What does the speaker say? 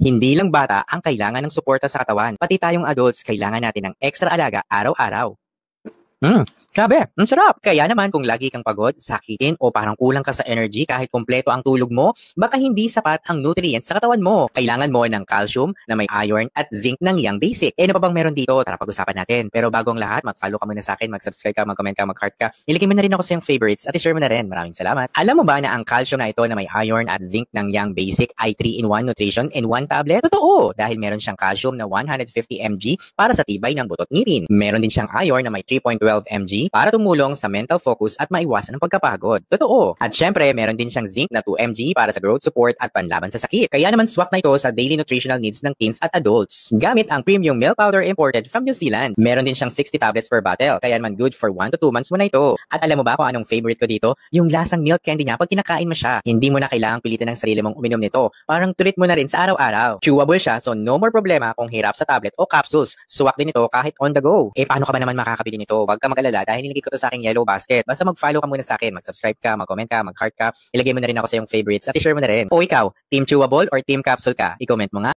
Hindi lang bata ang kailangan ng suporta sa katawan, pati tayong adults kailangan natin ng extra alaga araw-araw. Grabe, ang sarap! Kaya naman kung lagi kang pagod, sakitin o parang kulang ka sa energy kahit kumpleto ang tulog mo, baka hindi sapat ang nutrients sa katawan mo. Kailangan mo ng calcium na may iron at zinc ng Young Basic. Ano pa bang meron dito? Tara pag-usapan natin. Pero bago ang lahat, mag-follow ka muna sa akin, mag-subscribe ka, mag-comment ka, mag-heart ka. Ilagay mo na rin ako sa iyong favorites at i-share mo na rin. Maraming salamat. Alam mo ba na ang calcium na ito na may iron at zinc ng Young Basic ay 3-in-1 nutrition in 1 tablet? Totoo! Dahil meron siyang calcium na 150 mg para sa tibay ng butot ngipin. Meron din siyang iron na may 3.12 mg para tumulong sa mental focus at maiwasan ang pagkapagod. Totoo. At syempre, meron din siyang zinc na 2 mg para sa growth support at panlaban sa sakit. Kaya naman swak na ito sa daily nutritional needs ng teens at adults. Gamit ang premium milk powder imported from New Zealand. Meron din siyang 60 tablets per bottle. Kaya naman good for 1 to 2 months mo na ito. At alam mo ba kung anong favorite ko dito? Yung lasang milk candy niya pag kinakain mo siya. Hindi mo na kailangang pilitin ng sarili mong uminom nito. Parang treat mo na rin sa araw-araw. Chewable siya, so no more problema kung hirap sa tablet o capsules. Suwak din ito kahit on the go. Paano ka ba naman makakabili nito? Huwag ka mag-alala dahil nilagay ko to sa aking yellow basket. Basta mag-follow ka muna sa akin, mag-subscribe ka, mag-comment ka, mag-heart ka, ilagay mo na rin ako sa iyong favorites at i-share mo na rin. O ikaw, team chewable or team capsule ka? I-comment mo nga.